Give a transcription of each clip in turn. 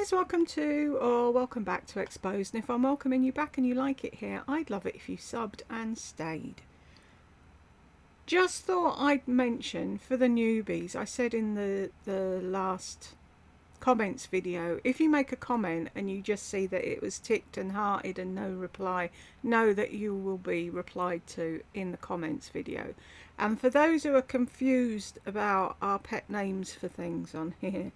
guys, welcome to or welcome back to Exposed, and if I'm welcoming you back and you like it here, I'd love it if you subbed and stayed. Just thought I'd mention for the newbies, I said in the last comments video, if you make a comment and you just see that it was ticked and hearted and no reply, know that you will be replied to in the comments video. And for those who are confused about our pet names for things on here,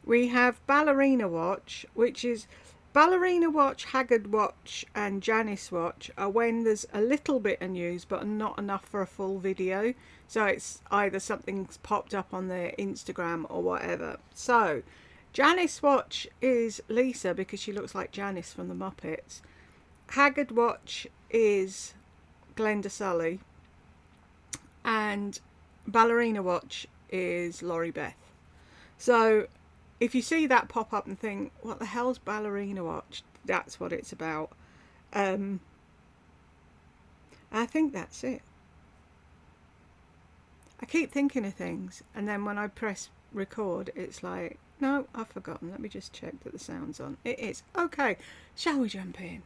we have Ballerina Watch, which is Ballerina Watch, Haggard Watch and Janice Watch are when there's a little bit of news but not enough for a full video. So it's either something's popped up on their Instagram or whatever. So Janice Watch is Lisa because she looks like Janice from the Muppets. Haggard Watch is Glenda Sully. And Ballerina Watch is Laurie Beth. So if you see that pop up and think, what the hell's Ballerina Watch? That's what it's about. I think that's it. I keep thinking of things, and then when I press record, it's like, no, I've forgotten. Let me just check that the sound's on. It is. Okay, shall we jump in?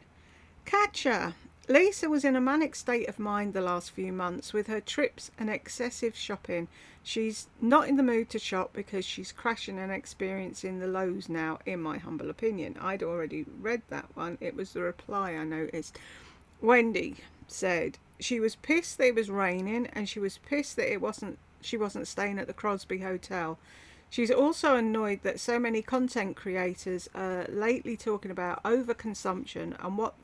Catcher. Lisa was in a manic state of mind the last few months with her trips and excessive shopping. She's not in the mood to shop because she's crashing and experiencing the lows now, in my humble opinion. I'd already read that one. It was the reply I noticed. Wendy said she was pissed that it was raining and she was pissed that she wasn't staying at the Crosby Hotel. She's also annoyed that so many content creators are lately talking about overconsumption and what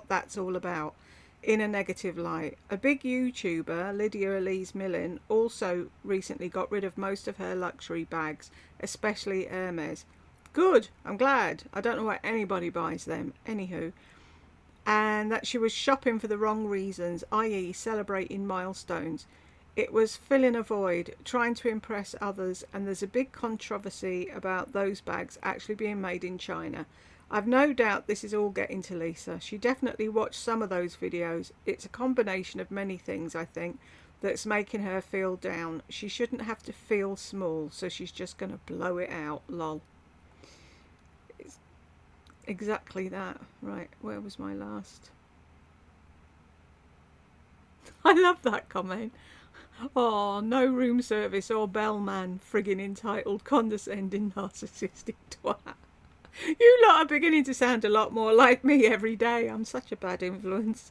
that's all about in a negative light. A big YouTuber, Lydia Elise Millen, also recently got rid of most of her luxury bags, especially Hermes. Good, I'm glad. I don't know why anybody buys them. Anywho. And that she was shopping for the wrong reasons, i.e. celebrating milestones. It was filling a void, trying to impress others, and there's a big controversy about those bags actually being made in China. I've no doubt this is all getting to Lisa. She definitely watched some of those videos. It's a combination of many things, I think, that's making her feel down. She shouldn't have to feel small, so she's just going to blow it out, lol. It's exactly that. Right, where was my last? I love that comment. Oh, no room service or bellman, friggin' entitled, condescending, narcissistic twat. You lot are beginning to sound a lot more like me every day. I'm such a bad influence.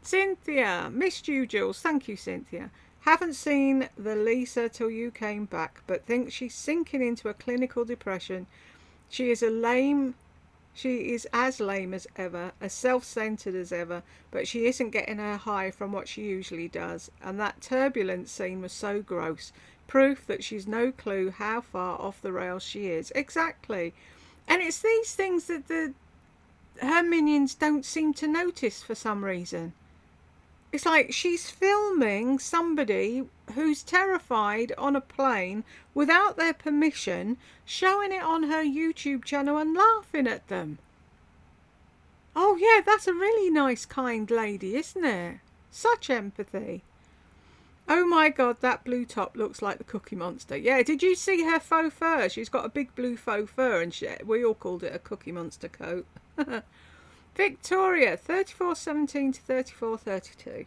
Cynthia, missed you, Jules. Thank you, Cynthia. Haven't seen the Lisa till you came back, but think she's sinking into a clinical depression. She is as lame as ever, as self-centered as ever, but she isn't getting her high from what she usually does. And that turbulence scene was so gross. Proof that she's no clue how far off the rails she is. Exactly. And it's these things that her minions don't seem to notice for some reason. It's like she's filming somebody who's terrified on a plane without their permission, showing it on her YouTube channel and laughing at them. Oh yeah, that's a really nice, kind lady, isn't it? Such empathy. Oh my god, that blue top looks like the Cookie Monster. Yeah, did you see her faux fur? She's got a big blue faux fur and we all called it a Cookie Monster coat. Victoria, 3417 to 3432.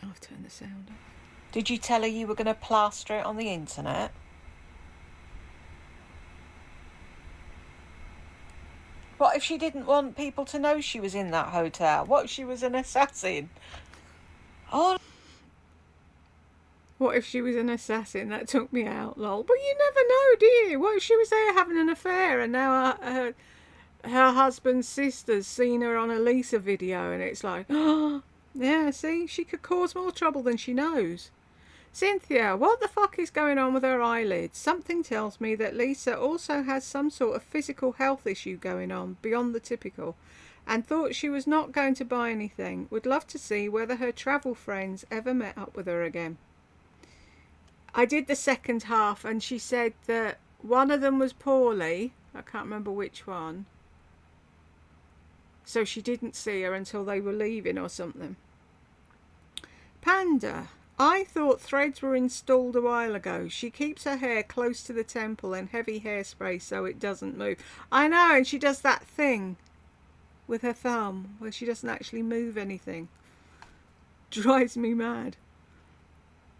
I've turned the sound off. Did you tell her you were going to plaster it on the internet? What if she didn't want people to know she was in that hotel? What if she was an assassin? Oh. What if she was an assassin? That took me out, lol. But you never know, do you? What if she was there having an affair and now her husband's sister's seen her on a Lisa video and it's like, oh, yeah, see? She could cause more trouble than she knows. Cynthia, what the fuck is going on with her eyelids? Something tells me that Lisa also has some sort of physical health issue going on beyond the typical, and thought she was not going to buy anything. Would love to see whether her travel friends ever met up with her again. I did the second half and she said that one of them was poorly. I can't remember which one. So she didn't see her until they were leaving or something. Panda, I thought threads were installed a while ago. She keeps her hair close to the temple and heavy hairspray so it doesn't move. I know, and she does that thing with her thumb where she doesn't actually move anything. Drives me mad.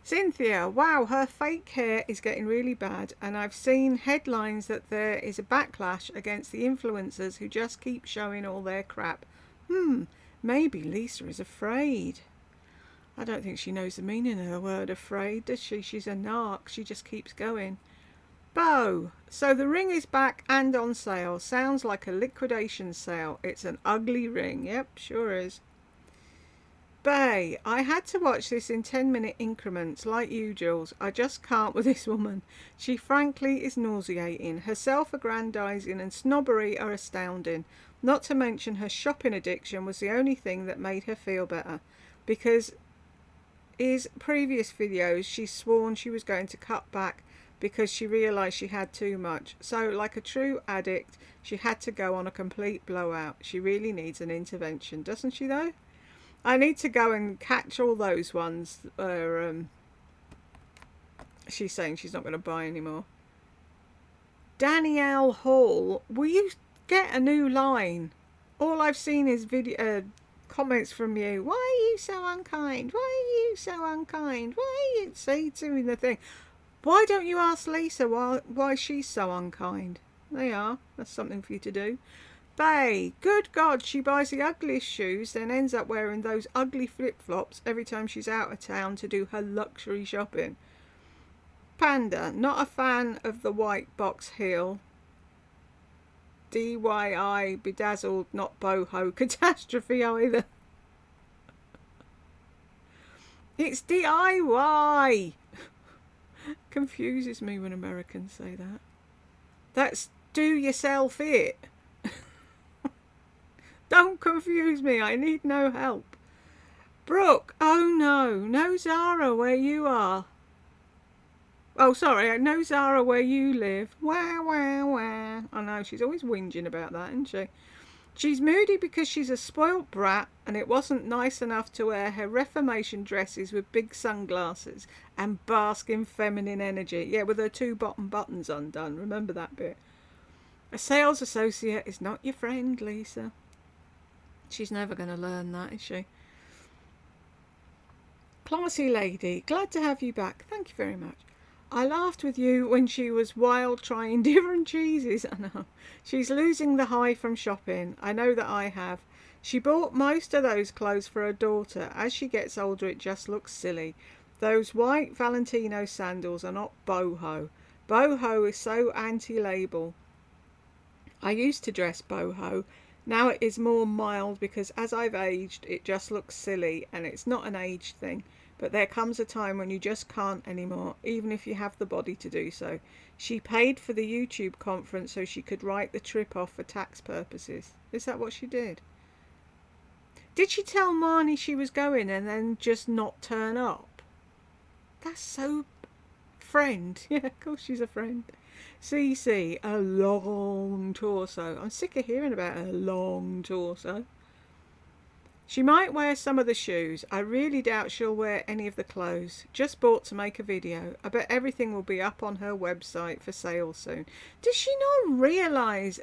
Cynthia, wow, her fake hair is getting really bad, and I've seen headlines that there is a backlash against the influencers who just keep showing all their crap. Maybe Lisa is afraid. I don't think she knows the meaning of the word afraid, does she? She's a narc. She just keeps going. Bo, so the ring is back and on sale. Sounds like a liquidation sale. It's an ugly ring. Yep, sure is. Bay, I had to watch this in 10-minute increments, like you, Jules. I just can't with this woman. She frankly is nauseating. Her self-aggrandizing and snobbery are astounding. Not to mention her shopping addiction was the only thing that made her feel better. Because in previous videos, she's sworn she was going to cut back because she realised she had too much. So, like a true addict, she had to go on a complete blowout. She really needs an intervention, doesn't she, though? I need to go and catch all those ones where she's saying she's not going to buy anymore. Danielle Hall, will you get a new line? All I've seen is video comments from you. Why are you so unkind? Why are you so unkind? Why are you doing the thing? Why don't you ask Lisa why she's so unkind? They are. That's something for you to do. Bay, good God, she buys the ugliest shoes, then ends up wearing those ugly flip-flops every time she's out of town to do her luxury shopping. Panda, not a fan of the white box heel. DIY, bedazzled, not boho. Catastrophe either. It's DIY. Confuses me when Americans say that. That's do yourself it. Don't confuse me, I need no help. Brooke, oh no Zara where you are. Oh, sorry, no Zara where you live. Wah, wah, wah. I know, she's always whinging about that, isn't she? She's moody because she's a spoilt brat and it wasn't nice enough to wear her Reformation dresses with big sunglasses and bask in feminine energy. Yeah, with her 2 bottom buttons undone. Remember that bit? A sales associate is not your friend, Lisa. She's never going to learn that, is she? Classy lady, glad to have you back. Thank you very much. I laughed with you when she was wild trying different cheeses. I know. She's losing the high from shopping. I know that I have. She bought most of those clothes for her daughter. As she gets older, it just looks silly. Those white Valentino sandals are not boho. Boho is so anti-label. I used to dress boho. Now it is more mild because as I've aged, it just looks silly and it's not an age thing. But there comes a time when you just can't anymore, even if you have the body to do so. She paid for the YouTube conference so she could write the trip off for tax purposes. Is that what she did? Did she tell Marnie she was going and then just not turn up? That's so friend. Yeah, of course she's a friend. CC, a long torso. I'm sick of hearing about a long torso. She might wear some of the shoes. I really doubt she'll wear any of the clothes. Just bought to make a video. I bet everything will be up on her website for sale soon. Does she not realise?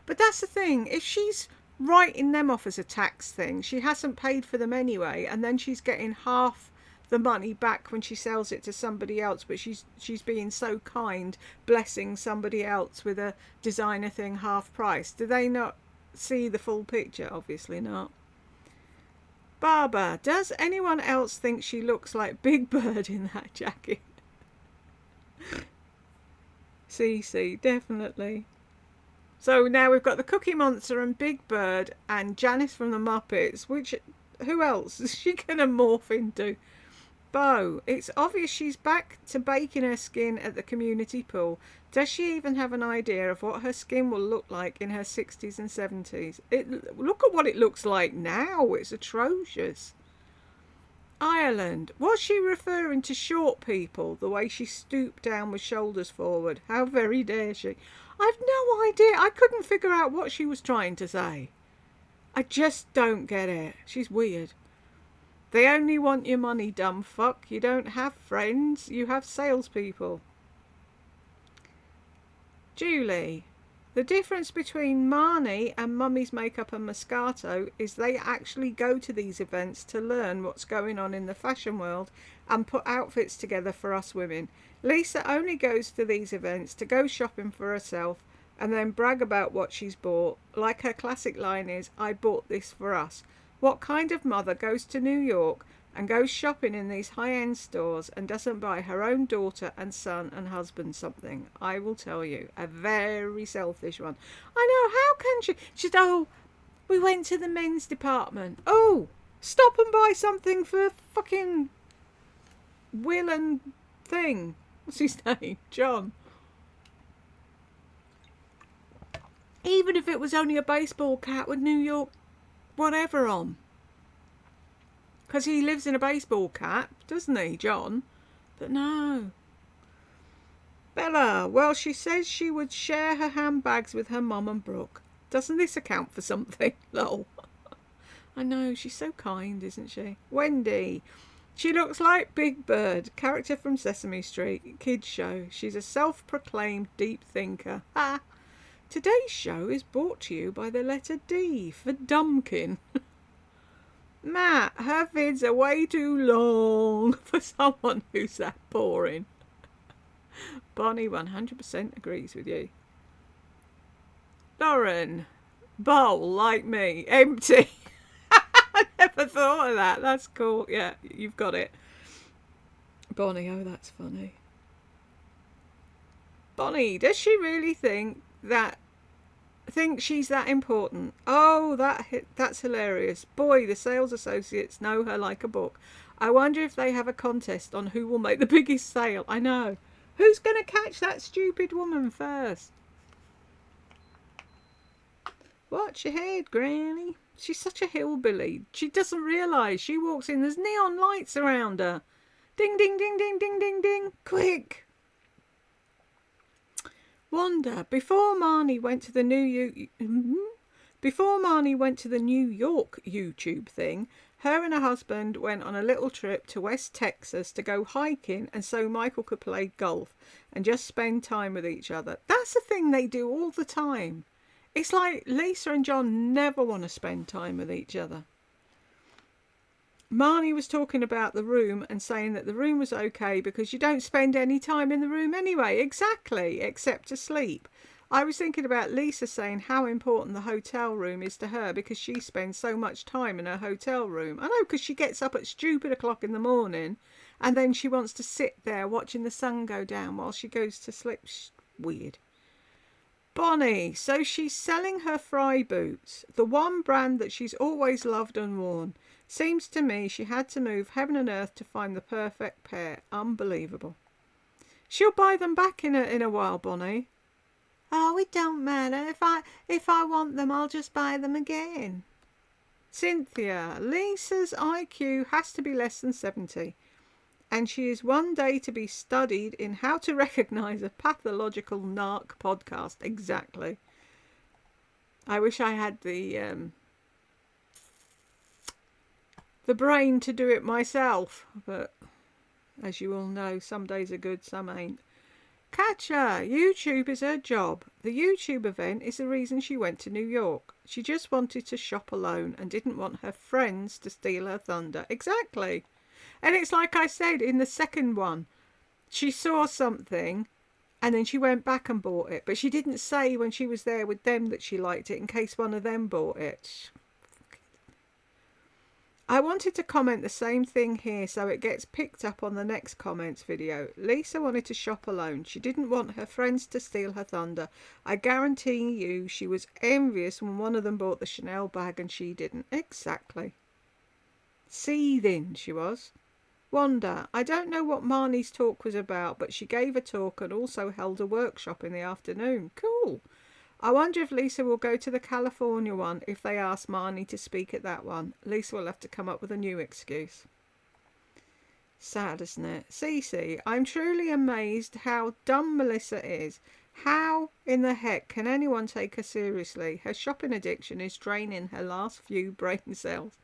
But that's the thing. If she's writing them off as a tax thing, she hasn't paid for them anyway, and then she's getting half the money back when she sells it to somebody else, but she's being so kind, blessing somebody else with a designer thing half price. Do they not see the full picture? Obviously not. Barbara, does anyone else think she looks like Big Bird in that jacket? CC, definitely. So now we've got the Cookie Monster and Big Bird and Janice from the Muppets. Who else is she going to morph into? Bo, it's obvious she's back to baking her skin at the community pool. Does she even have an idea of what her skin will look like in her 60s and 70s? Look at what it looks like now. It's atrocious. Ireland, was she referring to short people, the way she stooped down with shoulders forward? How very dare she? I've no idea. I couldn't figure out what she was trying to say. I just don't get it. She's weird. They only want your money, dumb fuck. You don't have friends, you have salespeople. Julie, the difference between Marnie and Mummy's Makeup and Moscato is they actually go to these events to learn what's going on in the fashion world and put outfits together for us women. Lisa only goes to these events to go shopping for herself and then brag about what she's bought. Like her classic line is, I bought this for us. What kind of mother goes to New York and goes shopping in these high-end stores and doesn't buy her own daughter and son and husband something? I will tell you, a very selfish one. I know, how can she? She said, oh, we went to the men's department. Oh, stop and buy something for fucking Will and thing. What's his name? John. Even if it was only a baseball cap with New York whatever on. Because he lives in a baseball cap, doesn't he, John? But no. Bella, well, she says she would share her handbags with her mum and Brooke. Doesn't this account for something? Lol. I know, she's so kind, isn't she? Wendy, she looks like Big Bird, character from Sesame Street, kids show. She's a self-proclaimed deep thinker. Ha! Today's show is brought to you by the letter D for Dumpkin. Matt, her vids are way too long for someone who's that boring. Bonnie 100% agrees with you. Lauren, bowl like me, empty. I never thought of that. That's cool. Yeah, you've got it. Bonnie, oh, that's funny. Bonnie, does she really think she's that important? Oh, that's hilarious. Boy, the sales associates know her like a book. I wonder if they have a contest on who will make the biggest sale. I know. Who's going to catch that stupid woman first? Watch your head, Granny. She's such a hillbilly. She doesn't realise. She walks in, there's neon lights around her. Ding, ding, ding, ding, ding, ding, ding. Quick. Wanda, before Marnie went to the New York YouTube thing, her and her husband went on a little trip to West Texas to go hiking, and so Michael could play golf and just spend time with each other. That's a thing they do all the time. It's like Lisa and John never want to spend time with each other. Marnie was talking about the room and saying that the room was okay because you don't spend any time in the room anyway. Exactly, except to sleep. I was thinking about Lisa saying how important the hotel room is to her because she spends so much time in her hotel room. I know, because she gets up at stupid o'clock in the morning and then she wants to sit there watching the sun go down while she goes to sleep. Weird. Bonnie, so she's selling her Fry boots, the one brand that she's always loved and worn. Seems to me she had to move heaven and earth to find the perfect pair. Unbelievable. She'll buy them back in a while, Bonnie. Oh, it don't matter. If I want them, I'll just buy them again. Cynthia, Lisa's IQ has to be less than 70. And she is one day to be studied in how to recognise a pathological narc podcast. Exactly. I wish I had the brain to do it myself, but as you all know, some days are good, some ain't. Catcher, YouTube is her job. The YouTube event is the reason she went to New York. She just wanted to shop alone and didn't want her friends to steal her thunder. Exactly. And it's like I said in the second one, she saw something and then she went back and bought it. But she didn't say when she was there with them that she liked it in case one of them bought it. I wanted to comment the same thing here so it gets picked up on the next comments video. Lisa wanted to shop alone. She didn't want her friends to steal her thunder. I guarantee you she was envious when one of them bought the Chanel bag and she didn't. Exactly. Seething she was. Wanda, I don't know what Marnie's talk was about, but she gave a talk and also held a workshop in the afternoon. Cool. I wonder if Lisa will go to the California one if they ask Marnie to speak at that one. Lisa will have to come up with a new excuse. Sad, isn't it? Cece, I'm truly amazed how dumb Melissa is. How in the heck can anyone take her seriously? Her shopping addiction is draining her last few brain cells.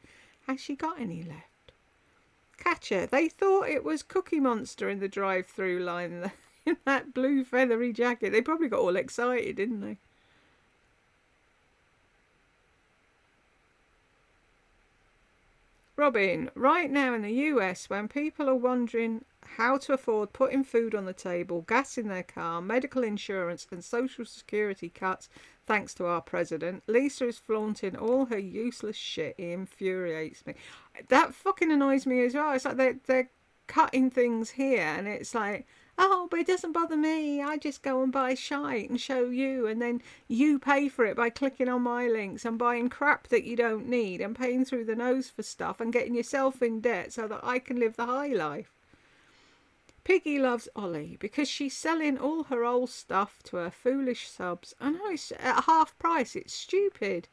Has she got any left? Catcher, they thought it was Cookie Monster in the drive-through line in that blue feathery jacket. They probably got all excited, didn't they? Robin, right now in the US, when people are wondering how to afford putting food on the table, gas in their car, medical insurance, and social security cuts, thanks to our president, Lisa is flaunting all her useless shit. It infuriates me. That fucking annoys me as well. It's like they're cutting things here, and it's like, oh, but it doesn't bother me. I just go and buy shite and show you, and then you pay for it by clicking on my links and buying crap that you don't need and paying through the nose for stuff and getting yourself in debt so that I can live the high life. Piggy loves Ollie because she's selling all her old stuff to her foolish subs. I know it's at half price. It's stupid.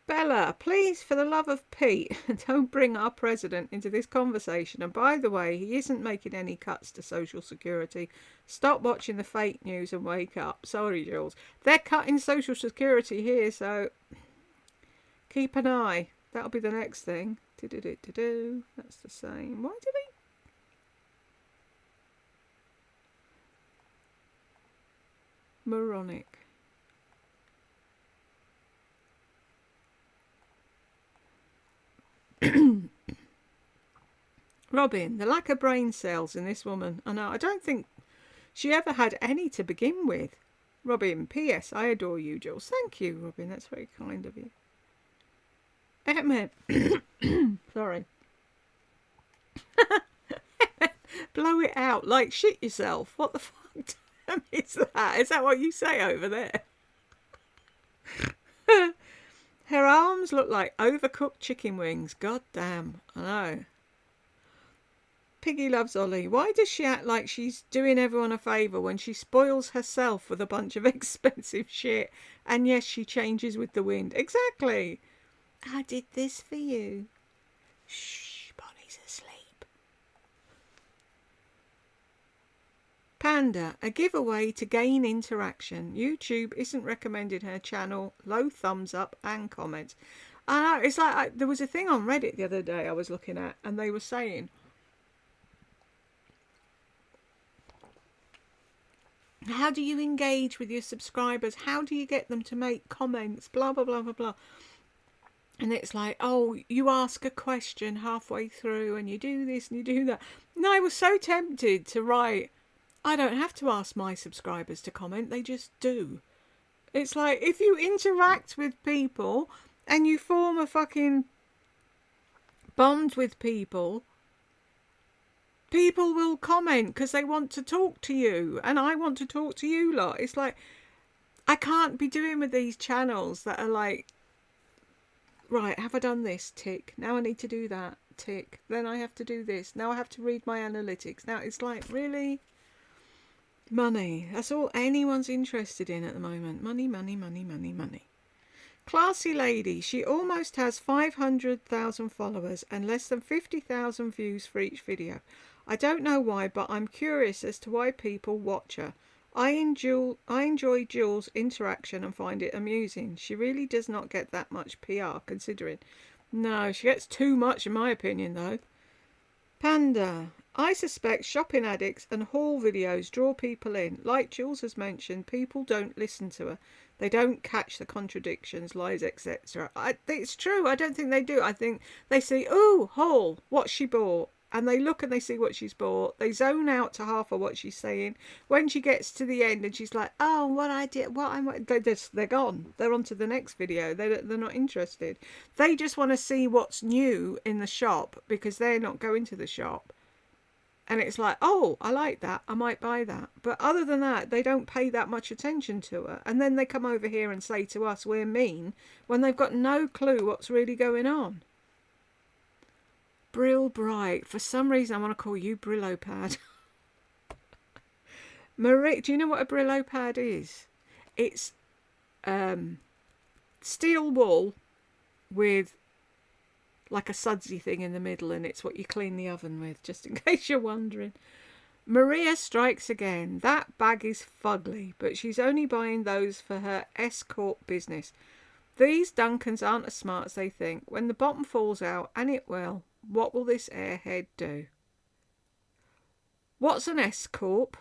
Bella, please, for the love of Pete, don't bring our president into this conversation. And by the way, he isn't making any cuts to Social Security. Stop watching the fake news and wake up. Sorry, Jules. They're cutting Social Security here, so keep an eye. That'll be the next thing. That's the same. Why do they... Moronic. Robin, the lack of brain cells in this woman. I know, I don't think she ever had any to begin with. Robin, P.S. I adore you, Jules. Thank you, Robin. That's very kind of you. Sorry. Blow it out like shit yourself. What the fuck is that? Is that what you say over there? Her arms look like overcooked chicken wings. God damn. I know. Piggy loves Ollie. Why does she act like she's doing everyone a favour when she spoils herself with a bunch of expensive shit? And yes, she changes with the wind. Exactly. I did this for you. Shh, Bonnie's asleep. Panda, a giveaway to gain interaction. YouTube isn't recommending her channel. Low thumbs up and comments. I know, it's like there was a thing on Reddit the other day I was looking at, and they were saying, how do you engage with your subscribers? How do you get them to make comments? Blah, blah, blah, blah, blah. And it's like, oh, you ask a question halfway through and you do this and you do that. And I was so tempted to write, I don't have to ask my subscribers to comment. They just do. It's like, if you interact with people and you form a fucking bond with people, people will comment because they want to talk to you. And I want to talk to you lot. It's like, I can't be doing with these channels that are like, right, have I done this? Tick. Now I need to do that. Tick. Then I have to do this. Now I have to read my analytics. Now it's like, really? Money. That's all anyone's interested in at the moment. Money, money, money, money, money. Classy lady. She almost has 500,000 followers and less than 50,000 views for each video. I don't know why, but I'm curious as to why people watch her. I enjoy Jules' interaction and find it amusing. She really does not get that much PR, considering. No, she gets too much in my opinion, though. Panda. I suspect shopping addicts and haul videos draw people in. Like Jules has mentioned, people don't listen to her. They don't catch the contradictions, lies, etc. It's true. I don't think they do. I think they see, ooh, haul, what she bought. And they look and they see what she's bought. They zone out to half of what she's saying. When she gets to the end and she's like, oh, what I did, what I'm... They're gone. They're on to the next video. They're not interested. They just want to see what's new in the shop because they're not going to the shop. And it's like, oh, I like that. I might buy that. But other than that, they don't pay that much attention to her. And then they come over here and say to us, we're mean, when they've got no clue what's really going on. Brill Bright. For some reason, I want to call you Brillo Pad. Marie, do you know what a Brillo Pad is? It's steel wool with like a sudsy thing in the middle, and it's what you clean the oven with, just in case you're wondering. Maria strikes again. That bag is fugly, but she's only buying those for her escort business. These Duncans aren't as smart as they think. When the bottom falls out, and it will, What will this airhead do? What's an S Corp?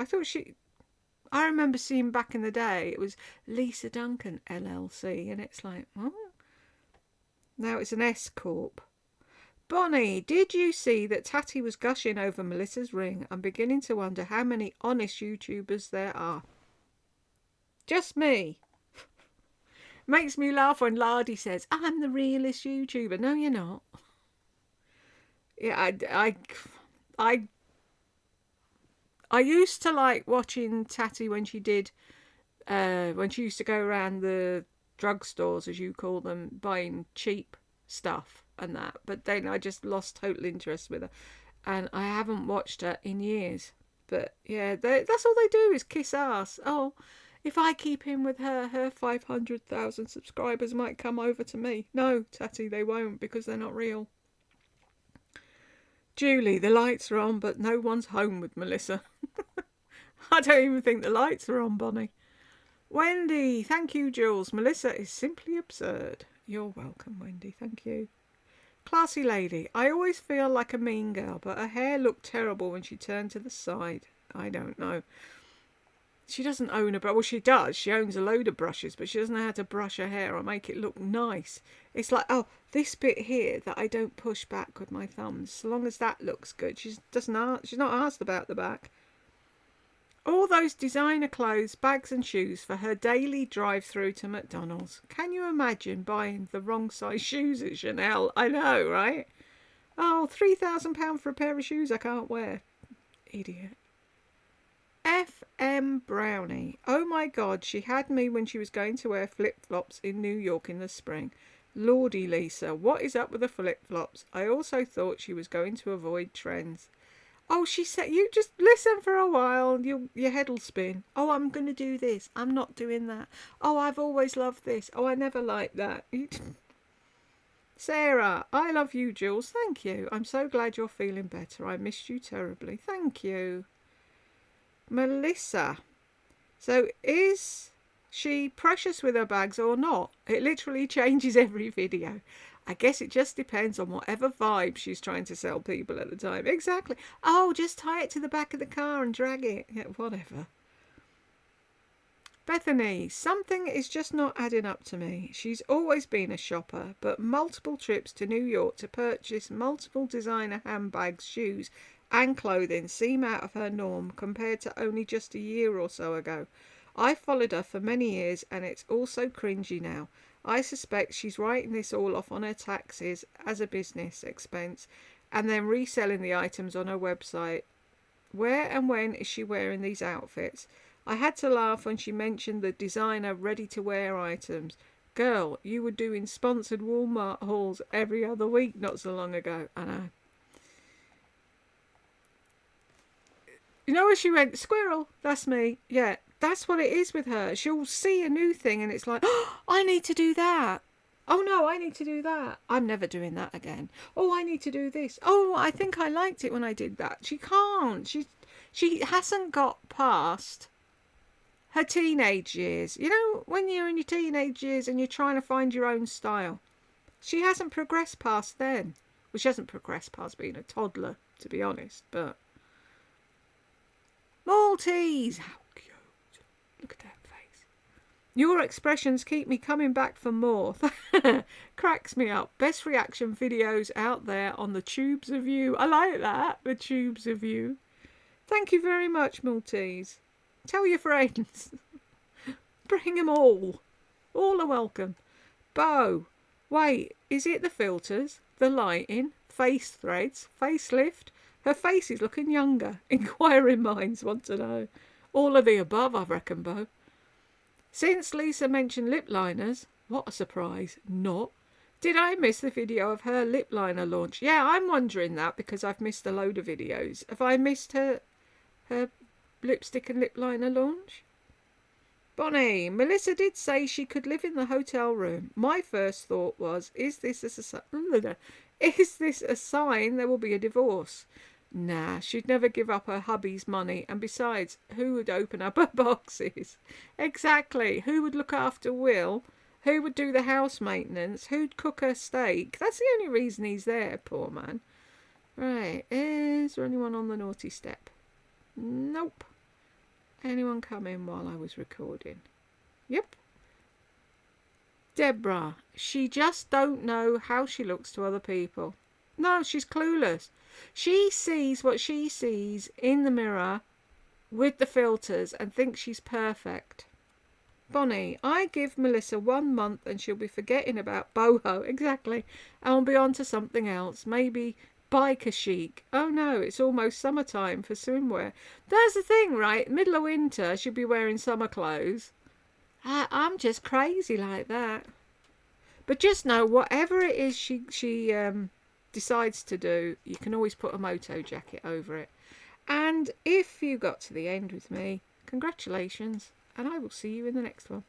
I remember seeing back in the day, it was Lisa Duncan LLC, and it's like, oh, now it's an S Corp. Bonnie, did you see that Tatty was gushing over Melissa's ring? I'm beginning to wonder how many honest YouTubers there are. Just me. Makes me laugh when Lardy says, I'm the realest YouTuber. No, you're not. Yeah, I used to like watching Tatty when she did, when she used to go around the drugstores, as you call them, buying cheap stuff and that. But then I just lost total interest with her, and I haven't watched her in years. But yeah, that's all they do is kiss ass. Oh, if I keep in with her, her 500,000 subscribers might come over to me. No, Tatty, they won't, because they're not real. Julie, the lights are on, but no one's home with Melissa. I don't even think the lights are on, Bonnie. Wendy, thank you, Jules. Melissa is simply absurd. You're welcome, Wendy. Thank you. Classy lady, I always feel like a mean girl, but her hair looked terrible when she turned to the side. I don't know. She doesn't own a brush. Well, she does. She owns a load of brushes, but she doesn't know how to brush her hair or make it look nice. It's like, oh, this bit here that I don't push back with my thumbs. So long as that looks good. She's not asked about the back. All those designer clothes, bags and shoes for her daily drive-through to McDonald's. Can you imagine buying the wrong size shoes at Chanel? I know, right? Oh, £3,000 for a pair of shoes I can't wear. Idiot. FM Brownie. Oh my God, she had me when she was going to wear flip-flops in New York in the spring. Lordy, Lisa, what is up with the flip-flops? I also thought she was going to avoid trends. Oh, she said, you just listen for a while, your head'll spin. Oh, I'm going to do this. I'm not doing that. Oh, I've always loved this. Oh, I never liked that. Sarah, I love you, Jules. Thank you. I'm so glad you're feeling better. I missed you terribly. Thank you. Melissa. So is she precious with her bags or not? It literally changes every video. I guess it just depends on whatever vibe she's trying to sell people at the time. Exactly. Oh, just tie it to the back of the car and drag it. Yeah, whatever. Bethany, something is just not adding up to me. She's always been a shopper, but multiple trips to New York to purchase multiple designer handbags, shoes and clothing seem out of her norm compared to only just a year or so ago. I followed her for many years and it's all so cringy now. I suspect she's writing this all off on her taxes as a business expense and then reselling the items on her website. Where and when is she wearing these outfits? I had to laugh when she mentioned the designer ready-to-wear items. Girl, you were doing sponsored Walmart hauls every other week not so long ago. I know. You know where she went, squirrel, that's me. Yeah, that's what it is with her. She'll see a new thing and it's like, oh, I need to do that. Oh no, I need to do that. I'm never doing that again. Oh, I need to do this. Oh, I think I liked it when I did that. She can't. She hasn't got past her teenage years. You know, when you're in your teenage years and you're trying to find your own style. She hasn't progressed past then. Well, she hasn't progressed past being a toddler, to be honest, but... Maltese! How cute. Look at that face. Your expressions keep me coming back for more. Cracks me up. Best reaction videos out there on the tubes of you. I like that. The tubes of you. Thank you very much, Maltese. Tell your friends. Bring them all. All are welcome. Bo. Wait, is it the filters? The lighting? Face threads? Facelift? Her face is looking younger. Inquiring minds want to know. All of the above, I reckon, Bo. Since Lisa mentioned lip liners, what a surprise. Not. Did I miss the video of her lip liner launch? Yeah, I'm wondering that because I've missed a load of videos. Have I missed her lipstick and lip liner launch? Bonnie, Melissa did say she could live in the hotel room. My first thought was, is this a sign there will be a divorce? Nah, she'd never give up her hubby's money, and besides, who would open up her boxes? Exactly, who would look after Will? Who would do the house maintenance? Who'd cook her steak? That's the only reason he's there, poor man. Right, is there anyone on the naughty step? Nope. Anyone come in while I was recording? Yep. Deborah, she just don't know how she looks to other people. No, she's clueless. She sees what she sees in the mirror with the filters and thinks she's perfect. Bonnie, I give Melissa 1 month and she'll be forgetting about boho. Exactly. And will be on to something else. Maybe biker chic. Oh no, it's almost summertime for swimwear. That's the thing, right? Middle of winter, she'll be wearing summer clothes. I'm just crazy like that. But just know, whatever it is she decides to do, you can always put a moto jacket over it. And if you got to the end with me, congratulations, and I will see you in the next one.